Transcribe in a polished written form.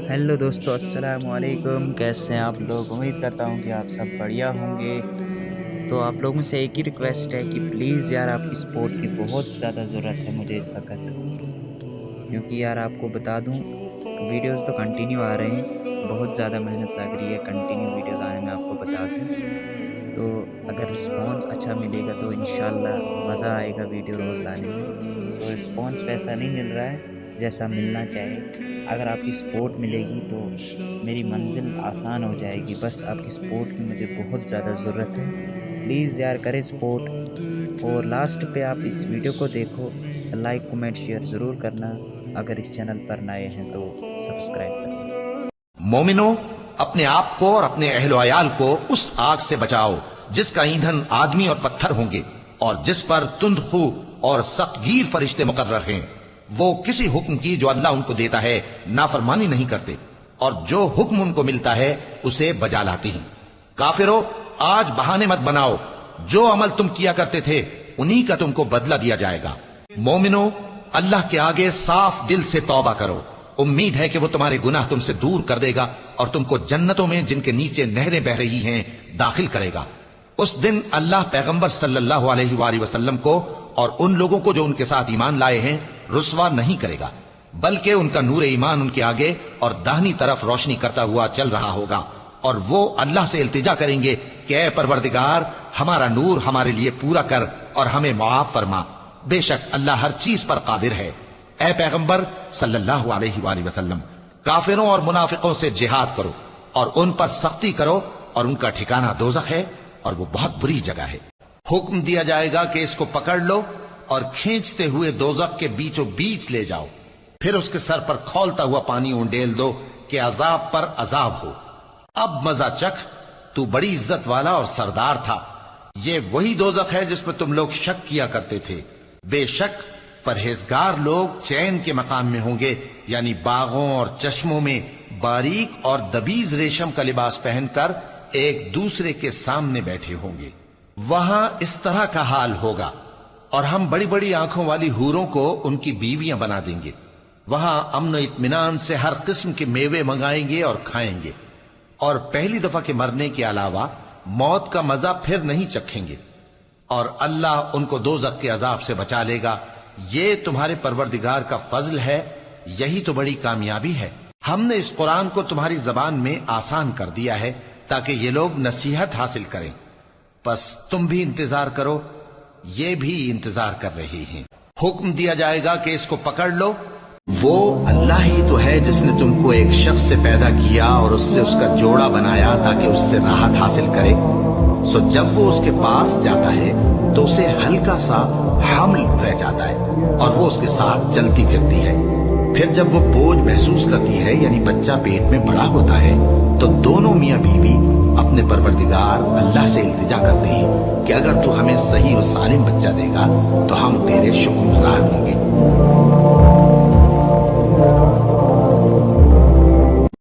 Hello दोस्तों, अस्सलाम वालेकुम। कैसे हैं आप लोग? उम्मीद करता हूं कि आप सब बढ़िया होंगे। तो आप लोगों से एक ही रिक्वेस्ट है कि प्लीज़ यार, आपकी सपोर्ट की बहुत ज़्यादा ज़रूरत है मुझे इस वक्त। क्योंकि यार आपको बता दूं, वीडियोस तो कंटिन्यू आ रहे हैं, बहुत ज़्यादा मेहनत लग रही है कंटिन्यू वीडियोस आने में, आपको बता दूं। तो अगर रिस्पॉन्स अच्छा मिलेगा तो इंशाल्लाह मज़ा आएगा वीडियो रोज़ लाने में। तो रिस्पॉन्स वैसा नहीं मिल रहा है जैसा मिलना चाहिए। अगर आपकी सपोर्ट मिलेगी तो मेरी मंजिल आसान हो जाएगी। बस आपकी सपोर्ट की मुझे बहुत ज़्यादा ज़रूरत है। प्लीज़ यार करें सपोर्ट। और लास्ट पे आप इस वीडियो को देखो, लाइक कमेंट शेयर ज़रूर करना। अगर इस चैनल पर नए हैं तो सब्सक्राइब करना। मोमिनो, अपने आप को और अपने अहलो अयाल को उस आग से बचाओ जिसका ईंधन आदमी और पत्थर होंगे और जिस पर तुंद खू और सख्तगीर फरिश्ते मुकर्रर हैं। वो किसी हुक्म की जो अल्लाह उनको देता है नाफरमानी नहीं करते और जो हुक्म उनको मिलता है उसे बजा लाते हैं। काफिरों, आज बहाने मत बनाओ। जो अमल तुम किया करते थे उन्हीं का तुमको बदला दिया जाएगा। मोमिनो, अल्लाह के आगे साफ दिल से तौबा करो। उम्मीद है कि वो तुम्हारे गुनाह तुमसे दूर कर देगा और तुमको जन्नतों में जिनके नीचे नहरें बह रही हैं दाखिल करेगा। उस दिन अल्लाह पैगंबर सल्लल्लाहु अलैहि वसल्लम को और उन लोगों को जो उनके साथ ईमान लाए हैं रुस्वा नहीं करेगा, बल्कि उनका नूर ईमान उनके आगे और दाहिनी तरफ रोशनी करता हुआ चल रहा होगा और वो अल्लाह से इल्तिजा करेंगे कि ऐ परवरदिगार, हमारा नूर हमारे लिए पूरा कर और हमें मुआफ फरमा। बेशक अल्लाह हर चीज पर कादिर है। ऐ पैगंबर सल्लल्लाहु अलैहि वसल्लम, काफिरों और मुनाफिकों से जिहाद करो और उन पर सख्ती करो और उनका ठिकाना दोज़ख है और वो बहुत बुरी जगह है। हुक्म दिया जाएगा कि इसको पकड़ लो और खींचते हुए दोज़ख के बीचों बीच ले जाओ, फिर उसके सर पर खौलता हुआ पानी उंडेल दो कि अजाब पर अजाब हो। अब मजा चख, तू बड़ी इज्जत वाला और सरदार था। ये वही दोज़ख है जिसमें तुम लोग शक किया करते थे। बेशक परहेजगार लोग चैन के मकाम में होंगे, यानी बागों और चश्मों में बारीक और दबीज रेशम का लिबास पहनकर एक दूसरे के सामने बैठे होंगे। वहां इस तरह का हाल होगा और हम बड़ी बड़ी आंखों वाली हूरों को उनकी बीवियां बना देंगे। वहां अमन और इत्मीनान से हर किस्म के मेवे मंगाएंगे और खाएंगे और पहली दफा के मरने के अलावा मौत का मजा फिर नहीं चखेंगे और अल्लाह उनको दोज़ख के अजाब से बचा लेगा। ये तुम्हारे परवरदिगार का फजल है, यही तो बड़ी कामयाबी है। हमने इस कुरान को तुम्हारी जबान में आसान कर दिया है ताकि ये लोग नसीहत हासिल करें। बस तुम भी इंतजार करो, ये भी इंतजार कर रहे हैं। हुक्म दिया जाएगा कि इसको पकड़ लो। वो अल्लाह ही तो है जिसने तुमको एक शख्स से पैदा किया और उससे उसका जोड़ा बनाया ताकि उससे राहत हासिल करे। सो जब वो उसके पास जाता है तो उसे हल्का सा हमल रह जाता है और वो उसके साथ चलती फिरती है। फिर जब वो बोझ महसूस करती है, यानी बच्चा पेट में बड़ा होता है, तो दोनों मियां बीवी अपने परवरदिगार अल्लाह से इल्तिजा करते हैं कि अगर तू हमें सही और सालिम बच्चा देगा तो हम तेरे शुक्रगुजार होंगे।